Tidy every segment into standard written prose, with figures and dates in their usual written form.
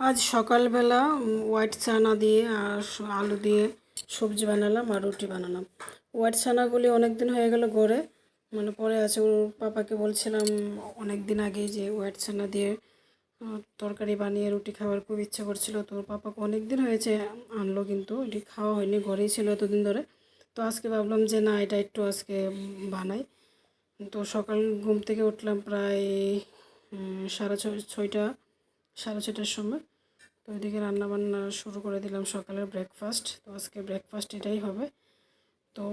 আজ সকালবেলা হোয়াইট চানা দিয়ে আর আলু দিয়ে সবজি বানালাম আর রুটি বানালাম। হোয়াইট চানাগুলি অনেক দিন হয়ে গেল গড়ে, পরে আছে। ওর পাপাকে বলছিলাম অনেক দিন আগে যে হোয়াইট চানা দিয়ে তরকারি বানিয়ে রুটি খাওয়ার খুব ইচ্ছা করছিল। তো ওর পাপাকে অনেক দিন হয়েছে আনলো, কিন্তু এটি খাওয়া হয়নি, ঘরেই ছিল এতদিন ধরে। তো আজকে ভাবলাম যে না, এটা একটু আজকে বানাই। তো সকাল ঘুম থেকে উঠলাম প্রায় সাড়ে ছয়টার সময়। তো ওইদিকে রান্নাবান্না শুরু করে দিলাম, সকালের ব্রেকফাস্ট। তো আজকে ব্রেকফাস্ট এটাই হবে। তো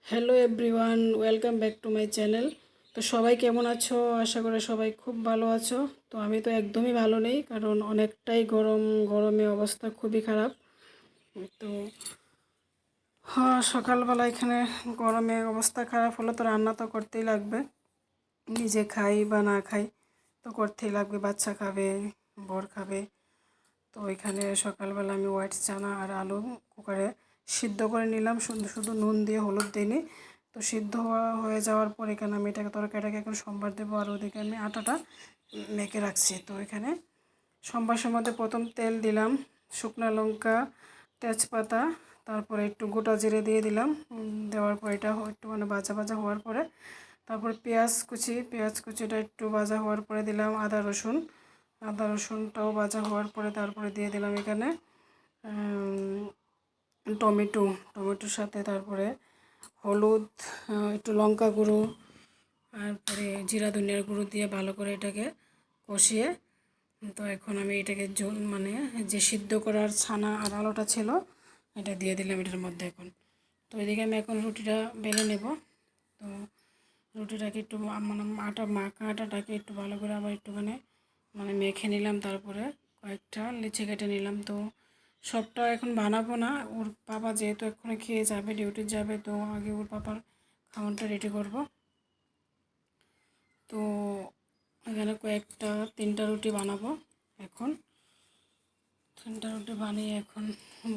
hello everyone, welcome back to my channel. তো সবাই কেমন আছো? আশা করি সবাই খুব ভালো আছো। তো আমি তো একদমই ভালো নেই, কারণ অনেকটাই গরমে অবস্থা খুবই খারাপ। তো হ্যাঁ, সকালবেলা এখানে গরমে অবস্থা খারাপ হলে তো রান্না তো করতেই লাগবে। নিজে খাই বা না খাই, তো করতেই লাগবে। বাচ্চা খাবে, বর খাবে। তো এখানে সকালবেলা আমি হোয়াইট চানা আর আলু কুকারে সিদ্ধ করে নিলাম, শুধু শুধু নুন দিয়ে, হলুদ দিইনি। তো সিদ্ধ হয়ে যাওয়ার পর এখানে আমি তরকারিটাকে এখন সম্বার দেবো, আর ওদিকে আমি আটাটা মেখে রাখছি। তো এখানে সম্বাসের মধ্যে প্রথম তেল দিলাম, শুকনো লঙ্কা, তেজপাতা, তারপরে একটু গোটা জিরে দিয়ে দিলাম। দেওয়ার পর এটা একটু ভাজা ভাজা হওয়ার পরে তারপরে পেঁয়াজ কুচিটা একটু ভাজা হওয়ার পরে দিলাম আদা রসুনটাও ভাজা হওয়ার পরে তারপরে দিয়ে দিলাম এখানে টমেটোর সাথে তারপরে হলুদ, একটু লঙ্কা গুঁড়ো, তারপরে জিরা ধনিয়ার গুঁড়ো দিয়ে ভালো করে এটাকে কষিয়ে, তো এখন আমি এটাকে যে সিদ্ধ করার ছানা আর আলোটা ছিল এটা দিয়ে দিলাম এটার মধ্যে এখন। তো এদিকে আমি এখন রুটিটা বেলে নেব। তো রুটিটাকে একটু আটাটাকে একটু ভালো করে আবার একটুখানি মেখে নিলাম, তারপরে কয়েকটা লিচি কেটে নিলাম। তো সবটা এখন বানাবো না, ওর পাপা যেহেতু এক্ষুনি খেয়ে যাবে, ডিউটি যাবে, তো আগে ওর পাপার খাবারটা রেডি করব। তো এখানে তিনটা রুটি বানাবো এখন। তিনটা রুটি বানিয়ে এখন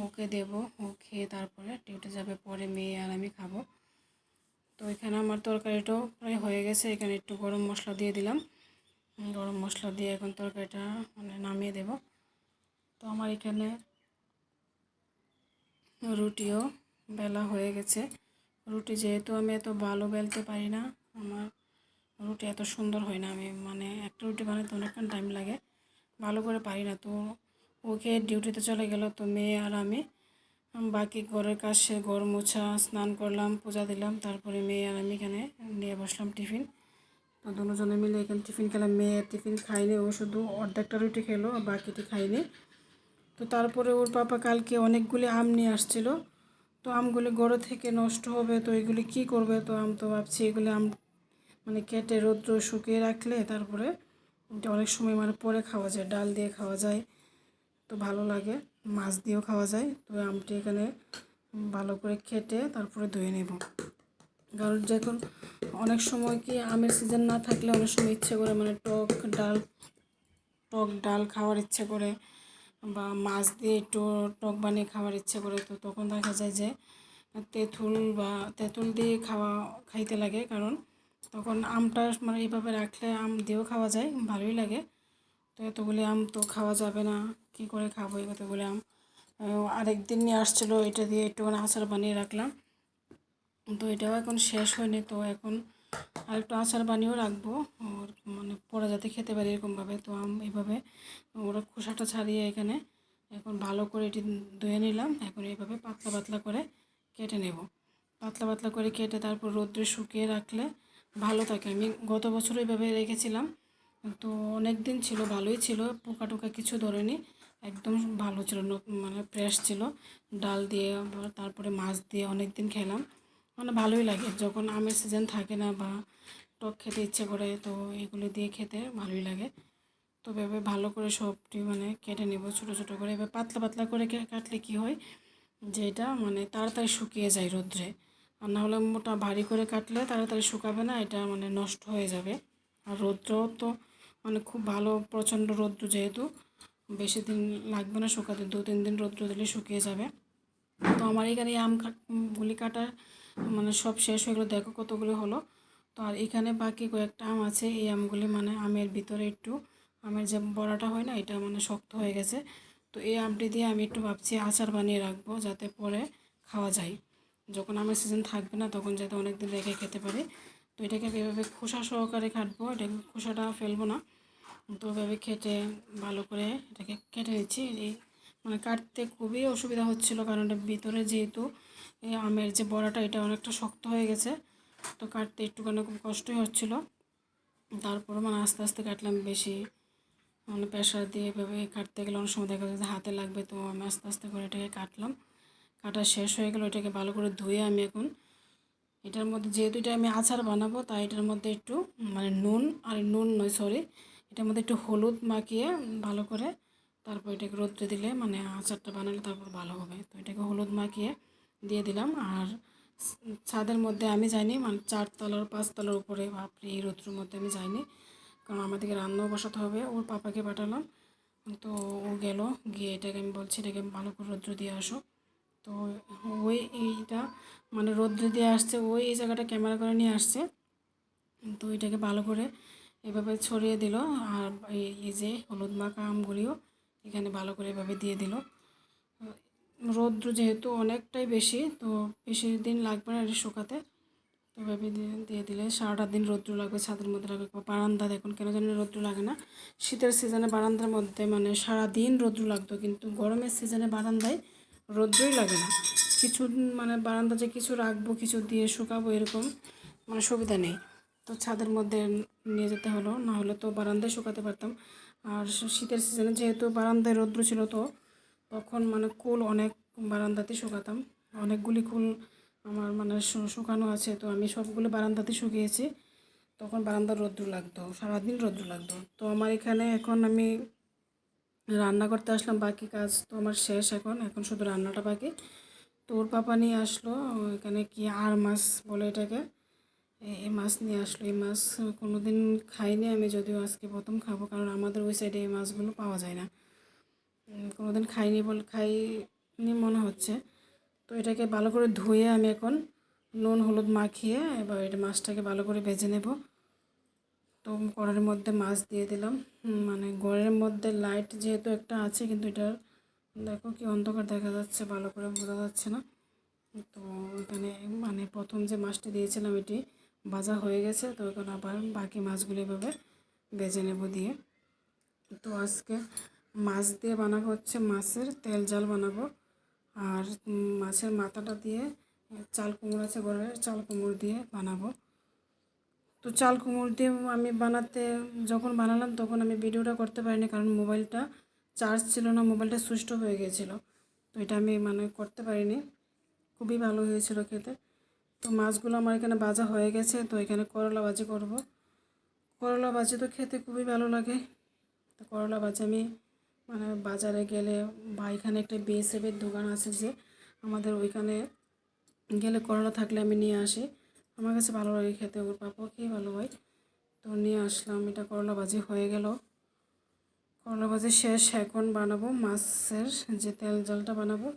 ওকে দেবো, ও খেয়ে তারপরে ডিউটি যাবে, পরে মেয়ে আর আমি খাবো। তো এখানে আমার তরকারিটাও প্রায় হয়ে গেছে। এখানে একটু গরম মশলা দিয়ে দিলাম, গরম মশলা দিয়ে এখন তরকারিটা নামিয়ে দেব। তো আমার এখানে রুটিও বেলা হয়ে গেছে। রুটি যেহেতু আমি এত ভালো বেলতে পারি না, আমার রুটি এত সুন্দর হয় না। আমি একটা রুটি বানাতে অনেকক্ষণ টাইম লাগে, ভালো করে পারি না। তো ওকে ডিউটিতে চলে গেল, তো মেয়ে আর আমি বাকি ঘরের কাজ সে ঘর মোছা, স্নান করলাম, পূজা দিলাম, তারপরে মেয়ে আর আমি এখানে নিয়ে বসলাম টিফিন। তো দুজনে মিলে এখানে টিফিন খেলাম। মেয়ে টিফিন খাইনি, ও শুধু অর্ধেকটা রুটি খেলো, বাকিটি খাইনি। তো তারপরে ওর পাপা কালকে অনেকগুলি আম নিয়ে আসছিল। তো আমগুলি গড় থেকে নষ্ট হবে, তো এগুলি কি করবে? তো তো ভাবছি এগুলি আম কেটে রৌদ্র শুকিয়ে রাখলে তারপরে এটা অনেক সময় পরে খাওয়া যায়, ডাল দিয়ে খাওয়া যায়, তো ভালো লাগে, মাছ দিয়েও খাওয়া যায়। তো আমটি এখানে ভালো করে কেটে তারপরে ধুয়ে নেব। কারণ যখন অনেক সময় কি আমের সিজন না থাকলে অনেক সময় ইচ্ছে করে টক ডাল খাওয়ার ইচ্ছে করে, বা মাছ দিয়ে একটু টক বানিয়ে খাওয়ার ইচ্ছে করে। তো তখন দেখা যায় যে তেঁতুল দিয়ে খাইতে লাগে, কারণ তখন আমটা এইভাবে রাখলে আম দিয়েও খাওয়া যায়, ভালোই লাগে। তো এতগুলি আম তো খাওয়া যাবে না, কি করে খাবো এতগুলি আম? আরেকদিন নিয়ে আসছিলো, এটা দিয়ে একটুখানি আচার বানিয়ে রাখলাম। তো এটাও এখন শেষ হয়নি, তো এখন আরেকটু আচার বানিয়েও রাখবো, ওর পরে যাতে খেতে পারি এরকমভাবে। তো এইভাবে ওরা খোসাটা ছাড়িয়ে এখানে এখন ভালো করে এটি ধুয়ে নিলাম। এখন এইভাবে পাতলা পাতলা করে কেটে নেব। পাতলা পাতলা করে কেটে তারপর রোদ্রে শুকিয়ে রাখলে ভালো থাকে। আমি গত বছর এইভাবে রেখেছিলাম, তো অনেক দিন ছিল, ভালোই ছিল, পোকা টোকা কিছু ধরেনি, একদম ভালো ছিল, ফ্রেশ ছিল। ডাল দিয়ে তারপরে মাছ দিয়ে অনেক দিন খেলাম, ভালোই লাগে। যখন আমের সিজন থাকে না বা টক খেতে ইচ্ছে করে, তো এগুলো দিয়ে খেতে ভালোই লাগে। তো এভাবে ভালো করে সবটি কেটে নেব ছোটো ছোটো করে। এবার পাতলা পাতলা করে কাটলে কি হয় যে এটা তাড়াতাড়ি শুকিয়ে যায় রোদ্রে, আর না হলে মোটা ভারী করে কাটলে তাড়াতাড়ি শুকাবে না, এটা নষ্ট হয়ে যাবে। আর রৌদ্র তো খুব ভালো, প্রচণ্ড রৌদ্র, যেহেতু বেশি দিন লাগবে না শুকাতে, 2-3 দিন রৌদ্র দিলে শুকিয়ে যাবে। তো আমার এখানে আমগুলি কাটা সব শেষ হয়ে গেলো, দেখো কতগুলো হলো। তো আর এখানে বাকি কয়েকটা আম আছে, এই আমগুলি আমের ভিতরে একটু আমের যে বড়াটা হয় না, এটা মানে শক্ত হয়ে গেছে। তো এই আমটি দিয়ে আমি একটু ভাবছি আচার বানিয়ে রাখবো, যাতে পরে খাওয়া যায়। যখন আমের সিজন থাকবে না তখন যাতে অনেক দিন রেখে খেতে পারি। তো এটাকে এভাবে খোসা সহকারে কাটবো, এটাকে খোসাটা ফেলবো না। তো এভাবে কেটে ভালো করে এটাকে কেটে নিচ্ছি। এই মানে কাটতে খুবই অসুবিধা হচ্ছিলো, কারণ এটা ভিতরে যেহেতু এই আমের যে বড়াটা এটা অনেকটা শক্ত হয়ে গেছে, তো কাটতে একটুখানি খুব কষ্টই হচ্ছিলো। তারপরে মানে আস্তে আস্তে কাটলাম, বেশি মানে প্রেশার দিয়ে এভাবে কাটতে গেলে অনেক সময় দেখা যায় যে হাতে লাগবে। তো আমি আস্তে আস্তে করে এটাকে কাটলাম। কাটা শেষ হয়ে গেল, এটাকে ভালো করে ধুয়ে আমি এখন এটার মধ্যে, যেহেতু এটা আমি আচার বানাবো, তাই এটার মধ্যে একটু মানে নুন নয় সরি, এটার মধ্যে একটু হলুদ মাখিয়ে ভালো করে তারপর এটাকে রোদ্রে দিলে মানে আচারটা বানালে তারপর ভালো হবে। তো এটাকে হলুদ মাখিয়ে দিয়ে দিলাম। আর ছাদের মধ্যে আমি যাইনি, মানে 4তলার 5তলার উপরে বাপরে এই রোদ্রের মধ্যে আমি যাইনি, কারণ আমাদেরকে রান্নাও বসাতে হবে। ওর পাপাকে পাঠালাম, তো ও গেল, গিয়ে এটাকে আমি বলছি এটাকে ভালো করে রৌদ্র দিয়ে আসো। তো ওই এইটা মানে রৌদ্র দিয়ে আসছে, ওই এই জায়গাটা ক্যামেরা করে নিয়ে আসছে। তো এটাকে ভালো করে এভাবে ছড়িয়ে দিল। আর এই যে হলুদ মাখা আমগুলিও এখানে ভালো করে এভাবে দিয়ে দিল। রৌদ্র যেহেতু অনেকটাই বেশি, তো বেশি দিন লাগবে না এটা শুকাতে। তো এভাবে দিয়ে দিলে সারাটা দিন রৌদ্র লাগবে, ছাদের মধ্যে লাগবে। বারান্দা দেখুন কেন জানি রৌদ্র লাগে না। শীতের সিজনে বারান্দার মধ্যে মানে সারাদিন রৌদ্র লাগতো, কিন্তু গরমের সিজনে বারান্দায় রৌদ্রই লাগে না। কিছু মানে বারান্দা যে কিছু রাখবো, কিছু দিয়ে শুকাবো, এরকম মানে সুবিধা নেই। তো ছাদের মধ্যে নিয়ে যেতে হলো, না হলে তো বারান্দায় শুকাতে পারতাম। আর শীতের সিজনে যেহেতু বারান্দায় রৌদ্র ছিল, তো তখন মানে কুল অনেক বারান্দাতে শুকাতাম। অনেকগুলি কুল আমার মানে শুকানো আছে, তো আমি সবগুলো বারান্দাতে শুকিয়েছি। তখন বারান্দার রৌদ্র লাগতো, সারাদিন রৌদ্র লাগতো। তো আমার এখানে এখন আমি রান্না করতে আসলাম, বাকি কাজ তো আমার শেষ। এখন শুধু রান্নাটা বাকি। তো ওর পাপা নিয়ে আসলো এখানে কি আর মাছ বলে এটাকে, এই মাছ নিয়ে আসলো। এই মাছ কোনো দিন খাইনি আমি, যদিও আজকে প্রথম খাবো, কারণ আমাদের ওই সাইডে এই মাছগুলো পাওয়া যায় না। কোনো দিন খাইনি মনে হচ্ছে। তো এটাকে ভালো করে ধুয়ে আমি এখন নুন হলুদ মাখিয়ে এবার এটা মাছটাকে ভালো করে ভেজে নেব। তো কড়াইয়ের মধ্যে মাছ দিয়ে দিলাম। মানে ঘরের মধ্যে লাইট যেহেতু একটা আছে, কিন্তু এটা দেখো কি অন্ধকার দেখা যাচ্ছে, ভালো করে বোঝা যাচ্ছে না। তো এখানে মানে প্রথম যে মাছটি দিয়েছিলাম এটি ভাজা হয়ে গেছে। তো এখন আবার বাকি মাছগুলো এভাবে ভেজে নেব দিয়ে। তো আজকে মাছ দিয়ে বানাবো হচ্ছে মাছের তেল ঝাল বানাবো। আর মাছের মাথাটা দিয়ে চাল কুমড়ো আছে ঘরের, চাল কুমড়ো দিয়ে বানাবো। তো চাল কুমড়ো দিয়ে আমি যখন বানালাম তখন আমি ভিডিওটা করতে পারিনি, কারণ মোবাইলটা চার্জ ছিল না, মোবাইলটা সুইচ অফ হয়ে গিয়েছিল। তো এটা আমি মানে করতে পারিনি। খুবই ভালো হয়েছিল খেতে। তো মাছগুলো আমার এখানে ভাজা হয়ে গেছে। তো এখানে করলা ভাজি করব। করলা ভাজি তো খেতে খুবই ভালো লাগে। তো করলা ভাজি আমি মানে বাজারে গেলে বা এখানে একটা বিএসএফের দোকান আছে, যে আমাদের ওইখানে গেলে করলা থাকলে আমি নিয়ে আসি। আমার কাছে ভালো লাগে খেতে, ওর পাপাও খেয়ে ভালো হয়। তো নিয়ে আসলাম, এটা করলা ভাজি হয়ে গেল। করলা ভাজি শেষ, এখন বানাবো মাছের যে তেল ঝালটা বানাবো।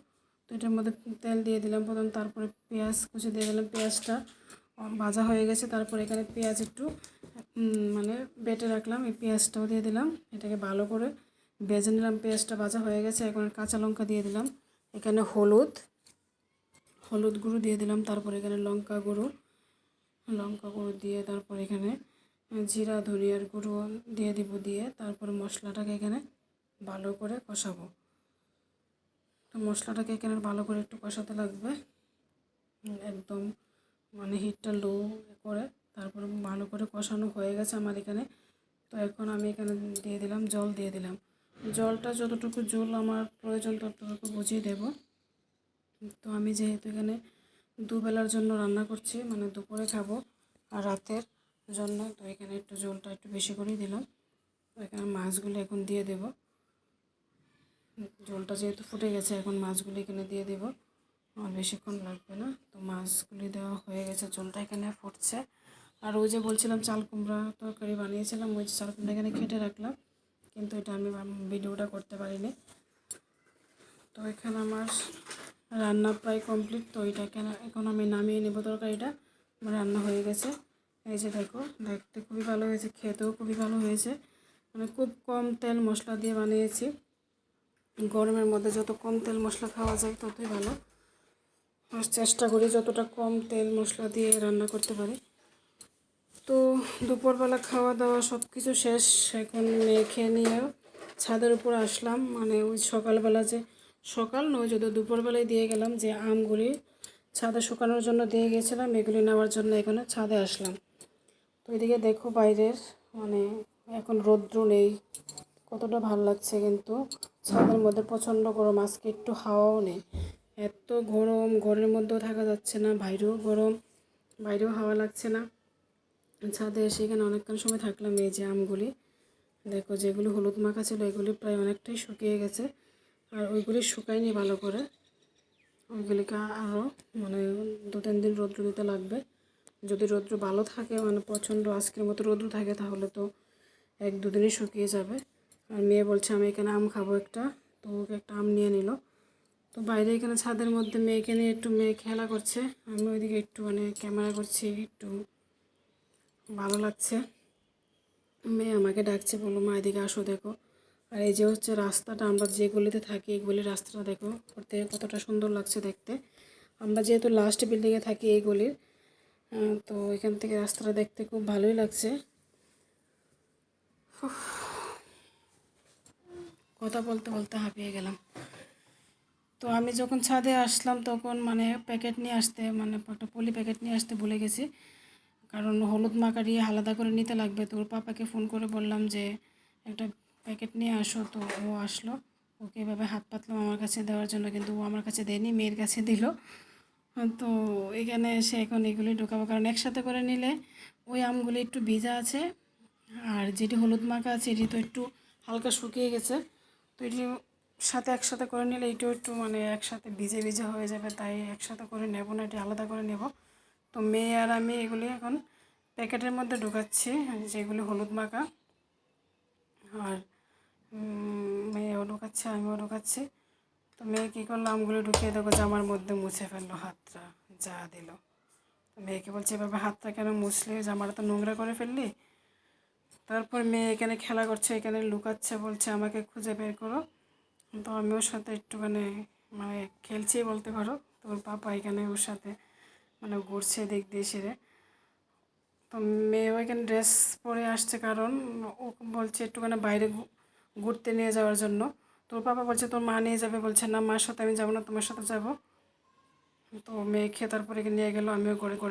তো এটার মধ্যে তেল দিয়ে দিলাম প্রথম, তারপরে পেঁয়াজ কুচি দিয়ে দিলাম। পেঁয়াজটা ভাজা হয়ে গেছে, তারপর এখানে পেঁয়াজ একটু মানে বেটে রাখলাম, এই পেঁয়াজটাও দিয়ে দিলাম। এটাকে ভালো করে ভেজে নিলাম। পেঁয়াজটা ভাজা হয়ে গেছে, এখন কাঁচা লঙ্কা দিয়ে দিলাম। এখানে হলুদ গুঁড়ো দিয়ে দিলাম। তারপর এখানে লঙ্কা গুঁড়ো দিয়ে তারপর এখানে জিরা ধনিয়ার গুঁড়ো দিয়ে দিব, দিয়ে তারপর মশলাটাকে এখানে ভালো করে কষাবো। তো মশলাটাকে এখানে ভালো করে একটু কষাতে লাগবে, একদম মানে হিটটা লো করে। তারপর ভালো করে কষানো হয়ে গেছে আমার এখানে। তো এখন আমি এখানে দিয়ে দিলাম জল, দিয়ে দিলাম। জলটা যতটুকু জল আমার প্রয়োজন ততটুকু বুঝিয়ে দেব। তো আমি যেহেতু এখানে দুবেলার জন্য রান্না করছি, মানে দুপুরে খাবো আর রাতের জন্য, তো এখানে একটু জলটা একটু বেশি করেই দিলাম। তো এখানে মাছগুলো এখন দিয়ে দেব। জলটা যেহেতু ফুটে গেছে, এখন মাছগুলো এখানে দিয়ে দেব। আর বেশিক্ষণ লাগবে না। তো মাছগুলি দেওয়া হয়ে গেছে, জলটা এখানে ফুটছে। আর ওই যে বলছিলাম চাল কুমড়া তরকারি বানিয়েছিলাম, ওই চাল কুমড়া এখানে কেটে রাখলাম, কিন্তু এটা আমি ভিডিওটা করতে পারিনি। তো এখানে আমার রান্না প্রায় কমপ্লিট। তো এটা এখন আমি নামিয়ে নেব তরকারিটা। আমার রান্না হয়ে গেছে। এই যে দেখো, দেখতে খুবই ভালো হয়েছে, খেতেও খুবই ভালো হয়েছে। মানে খুব কম তেল মশলা দিয়ে বানিয়েছি। গরমের মধ্যে যত কম তেল মশলা খাওয়া যায় ততই ভালো। আর চেষ্টা করি যতটা কম তেল মশলা দিয়ে রান্না করতে পারি। তো দুপুরবেলা খাওয়া দাওয়া সব কিছু শেষ। এখন মেয়ে খেয়ে নিয়ে ছাদের উপর আসলাম। মানে ওই সকালবেলা যে, সকাল নয় যদি দুপুরবেলায় দিয়ে গেলাম যে আমগুলি ছাদে শুকানোর জন্য দিয়ে গিয়েছিলাম, এগুলি নেওয়ার জন্য এখানে ছাদে আসলাম। তো এদিকে দেখো বাইরের মানে এখন রৌদ্র নেই, কতটা ভালো লাগছে। কিন্তু ছাদের মধ্যে প্রচণ্ড গরম, আজকে একটু হাওয়াও নেই, এত গরম, ঘরের মধ্যেও থাকা যাচ্ছে না, বাইরেও গরম, বাইরেও হাওয়া লাগছে না। ছাদে এসে এখানে অনেকক্ষণ সময় থাকলাম। এই যে আমগুলি দেখো, যেগুলি হলুদ মাখা ছিল এগুলি প্রায় অনেকটাই শুকিয়ে গেছে, আর ওইগুলি শুকায়নি ভালো করে। ওইগুলিকে আরও মানে 2-3 দিন রৌদ্র দিতে লাগবে। যদি রৌদ্র ভালো থাকে, মানে প্রচণ্ড আজকের মতো রৌদ্র থাকে, তাহলে তো 1-2 দিনই শুকিয়ে যাবে। আর মেয়ে বলছে আমি এখানে আম খাবো একটা, তো ওকে একটা আম নিয়ে নিল। তো বাইরে এখানে ছাদের মধ্যে মেয়েকে নিয়ে একটু মেয়ে খেলা করছে, আমি ওইদিকে একটু মানে ক্যামেরা করছি, একটু ভালো লাগছে। মেয়ে আমাকে ডাকছে, বললো মা এদিকে আসো দেখো। আর এই যে হচ্ছে রাস্তাটা, আমরা যে গলিতে থাকি এই গলির রাস্তাটা দেখো, করতে কতটা সুন্দর লাগছে দেখতে। আমরা যেহেতু লাস্ট বিল্ডিংয়ে থাকি এই গলির, তো এখান থেকে রাস্তাটা দেখতে খুব ভালোই লাগছে। কথা বলতে বলতে হাঁপিয়ে গেলাম। তো আমি যখন ছাদে আসলাম তখন মানে প্যাকেট নিয়ে আসতে, মানে একটা পলি প্যাকেট নিয়ে আসতে ভুলে গেছি, কারণ হলুদ মাখারি আলাদা করে নিতে লাগবে। তো ওর পাপাকে ফোন করে বললাম যে একটা প্যাকেট নিয়ে আসো, তো ও আসলো। ওকে এভাবে হাত পাতলাম আমার কাছে দেওয়ার জন্য, কিন্তু ও আমার কাছে দেয়নি, মেয়ের কাছে দিল। তো এখানে এসে এখন এগুলি ঢোকাবো, কারণ একসাথে করে নিলে ওই আমগুলি একটু ভিজা আছে, আর যেটি হলুদ মাখা আছে এটি তো একটু হালকা শুকিয়ে গেছে। তো এটি সাথে একসাথে করে নিলে এটিও একটু মানে একসাথে ভিজে ভিজে হয়ে যাবে, তাই একসাথে করে নেব না, এটি আলাদা করে নেব। তো মেয়ে আর আমি এগুলি এখন প্যাকেটের মধ্যে ঢুকাচ্ছি, যেগুলি হলুদ মাখা। আর মেয়েও ঢুকাচ্ছে, আমিও ঢুকাচ্ছি। তো মেয়ে কী করলো, আমগুলো ঢুকিয়ে দেখো জামার মধ্যে মুছে ফেললো হাতটা, যা দিল। তো মেয়েকে বলছে এভাবে হাতটা কেন মুছলি, জামাটা তো নোংরা করে ফেললি। তারপর মেয়ে এখানে খেলা করছে, এখানে লুকাচ্ছে, বলছে আমাকে খুঁজে বের করো। তো আমি ওর সাথে একটুখানি মানে খেলছি বলতে পারো। তো ওর পাপা এখানে ওর সাথে মানে ঘুরছে দিক দিয়ে সেরে। তো মেয়ে ওইখানে ড্রেস পরে আসছে, কারণ ও বলছে একটুখানি বাইরে ঘুরতে নিয়ে যাওয়ার জন্য। তোর পাপা বলছে তোর মা নিয়ে যাবে, বলছে না মার সাথে আমি যাবো না, তোমার সাথে যাবো। তো মেয়ে খেয়ে তারপরে নিয়ে গেলো, আমিও করে করে